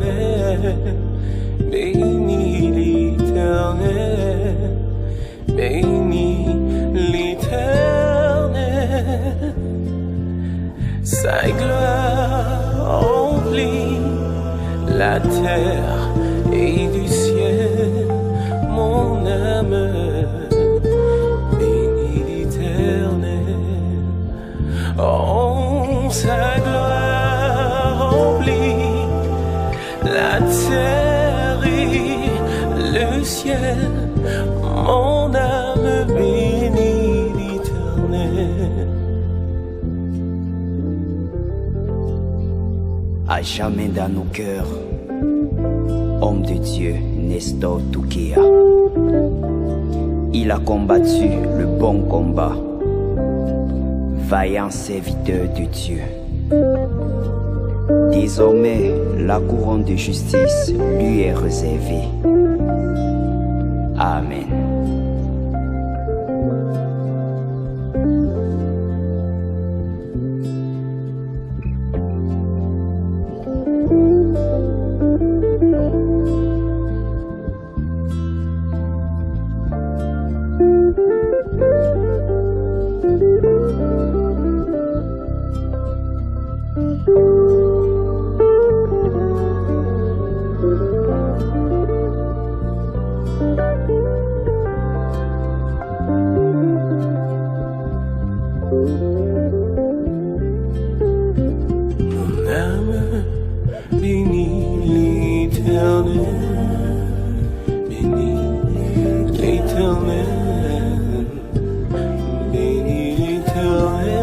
l'éternel, bénis l'éternel, bénis l'éternel. Sa gloire remplit la terre et du ciel, mon âme bénis l'éternel. Oh, sa gloire remplit la terre et le ciel, mon âme bénis l'éternel. À jamais dans nos cœurs, homme de Dieu, Nestor Toukéa. Il a combattu le bon combat, vaillant serviteur de Dieu. Désormais, la couronne de justice lui est réservée. Amen. Mon âme bénis l'éternel, bénis l'éternel, bénis l'éternel.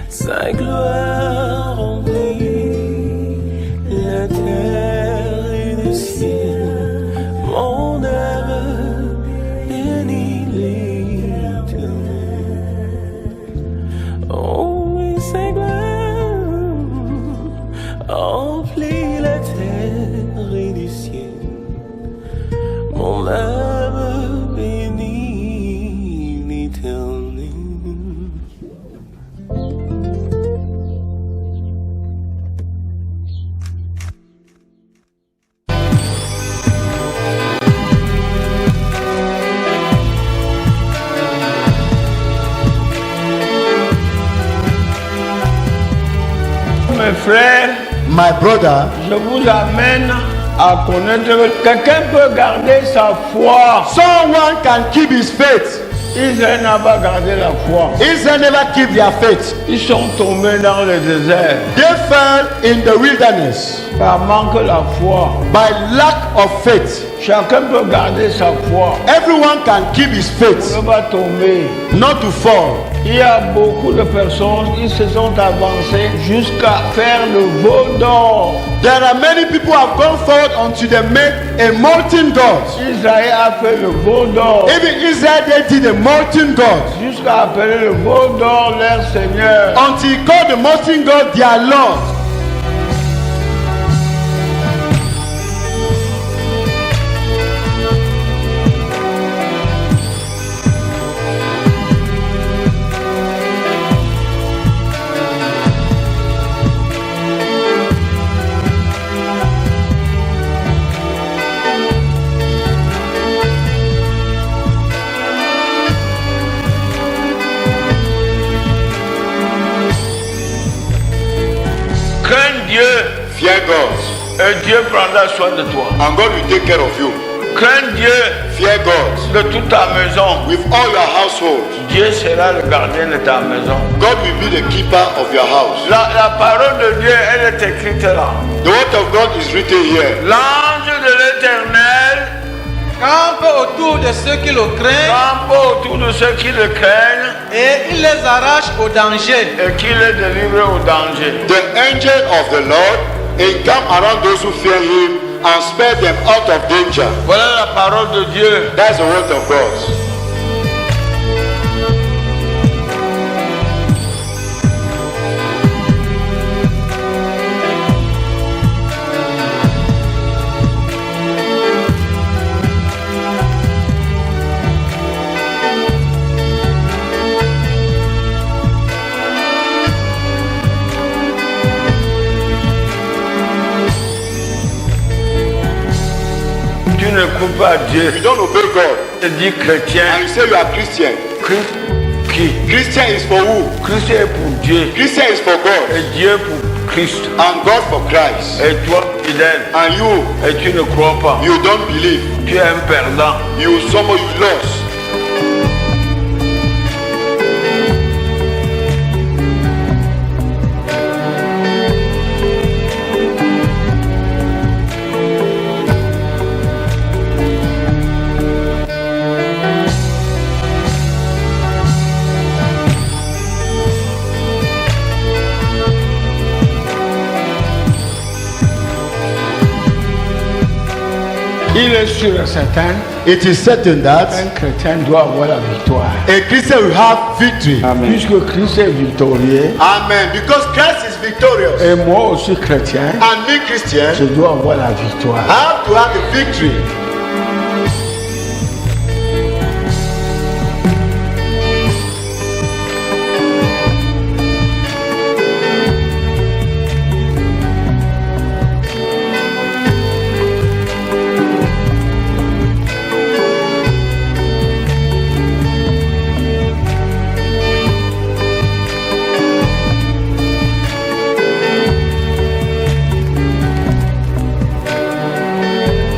Sa gloire remplit la terre et le ciel, mon âme bénis l'éternel. Oh, oui, sa gloire remplit la terre et le ciel, mon âme bénis l'éternel. Mes frères, My brother, je vous amène à connaître que quelqu'un peut garder sa foi. someone can keep his faith. Israël n'a pas gardé la foi. Israel never keep their faith. Ils sont tombés dans le désert They fell in the wilderness par manque de la foi. by lack of faith. Chacun peut garder sa foi. Everyone can keep his faith, On ne va tomber. not to fall. Il y a beaucoup de personnes qui se sont avancées jusqu'à faire le veau d'or. There are many people who have gone forward until they made a molten god. Israël a fait le veau d'or Even Israel, they did a molten god jusqu'à appeler le veau d'or leur Seigneur. until he called the molten god their Lord. Crains Dieu Fear God, et Dieu prendra soin de toi. and God will take care of you. Crains Dieu Fear God de toute ta maison. with all your household. Dieu sera le gardien de ta maison. God will be the keeper of your house. La parole de Dieu, elle est écrite là. The word of God is written here. L'ange de l'Éternel campe autour de ceux qui le craignent campe autour de ceux qui le craignent et il les arrache au danger. et qui les délivre au danger. The angel of the Lord encamp around those who fear him and spare them out of danger. Voilà la parole de Dieu. That's the word of God. n'écoutes pas Dieu, you don't obey God, tu dis chrétien. and you say you are Christian, Christ qui? Christian is for who? Christ est pour Dieu Christian is for God, et Dieu pour Christ. and God for Christ. Et toi, fidèle, And you, et tu ne crois pas. you don't believe. Tu es un perdant. You somehow you lost. Il est sûr et certain It is certain that qu'un chrétien doit avoir la victoire. a Christian will have victory. Puisque Christ est victorieux, Amen. Because Christ is victorious. et moi aussi chrétien, And me, Christian, je dois avoir la victoire. I have to have the victory.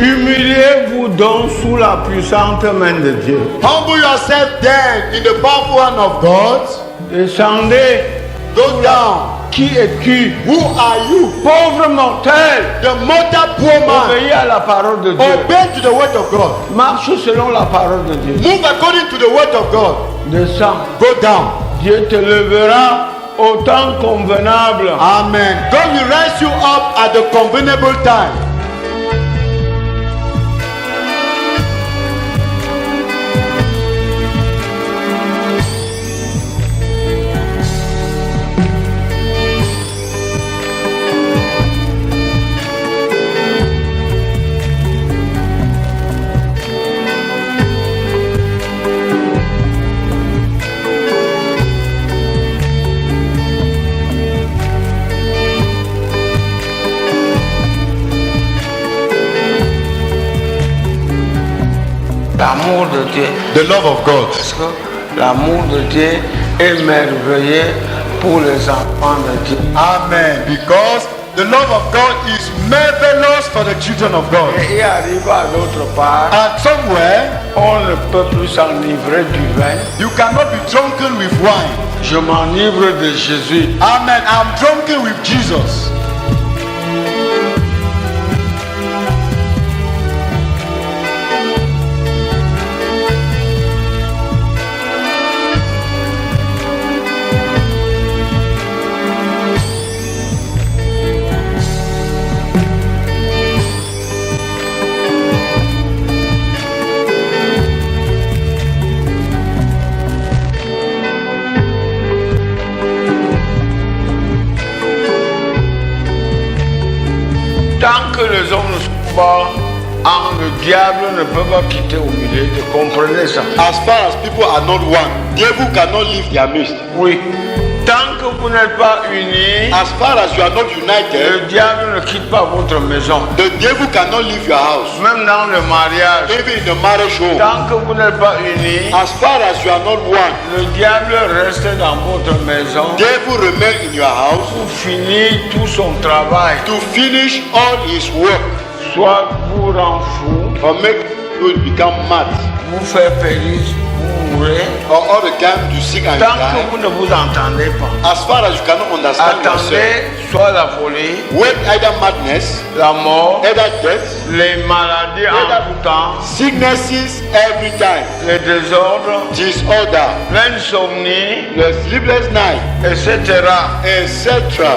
Humiliez-vous donc sous la puissante main de Dieu. Humble yourself then in the powerful hand of God. Descendez. Go down. Qui es-tu? Who are you? Pauvre mortel. The mortal poor man. Obéis à la parole de Dieu. Obey to the word of God. Marche selon la parole de Dieu. Move according to the word of God. Descends. Go down. Dieu te lèvera au temps convenable. Amen. God will rise you up at the convenable time. L'amour de Dieu. The love of God. Parce que l'amour de Dieu est merveilleux pour les enfants de Dieu. Amen. Because the love of God is marvelous for the children of God. Et arrive à l'autre part, And somewhere, on ne peut plus s'enivrer du vin. you cannot be drunken with wine. Je m'enivre de Jésus. Amen. I'm drunken with Jesus. Tant que les hommes ne sont pas en, le diable ne peut pas quitter au milieu. Vous comprenez ça? As far as people are not one, devil cannot leave their midst. Oui. Tant que vous n'êtes pas unis, As far as you are not le united, diable ne quitte pas votre maison. the devil cannot leave your house. Même dans le mariage, Even in the marriage home, tant que vous n'êtes pas unis, as far as you are not one, le diable reste dans votre maison devil remain in your house pour finir tout son travail. to finish all his work Soit vous rend fou, or make you become mad, vous faire périr, vous mourrez. or all the time you sick and you Tant que die. vous ne vous entendez pas, As far as you cannot understand yourself, attendez soit la folie, wait either madness, la mort, either death, les maladies en tout temps, sicknesses every time, les désordres, disorder, l'insomnie, the sleepless night, etc. etc.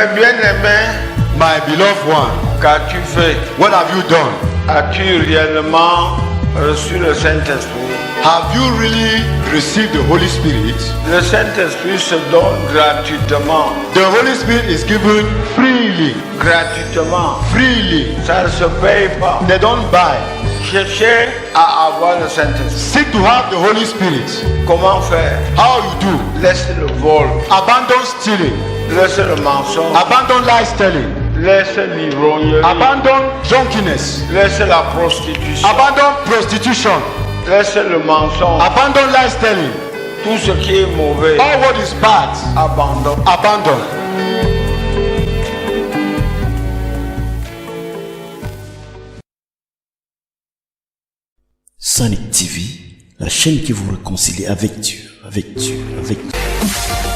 Mes bien-aimés, My beloved one, qu'as-tu fait? what have you done? As-tu réellement reçu le Saint-Esprit? Have you really received the Holy Spirit? Le Saint-Esprit se donne gratuitement. The Holy Spirit is given freely. Gratuitement. Freely. Ça ne se paye pas. They don't buy. Cherchez à avoir le Saint-Esprit. Seek to have the Holy Spirit. Comment faire? How you do? Laisse le vol. Abandon stealing. Laisse le mensonge. Abandon lie telling. Laisse l'ivrognerie. Abandon drunkenness. Laisse la prostitution. Abandon prostitution. Laisse le mensonge. Abandon lie telling. Tout ce qui est mauvais. All what is bad. Abandonne. Abandon. Sonic TV, la chaîne qui vous réconcilie avec Dieu, avec Dieu, avec Dieu.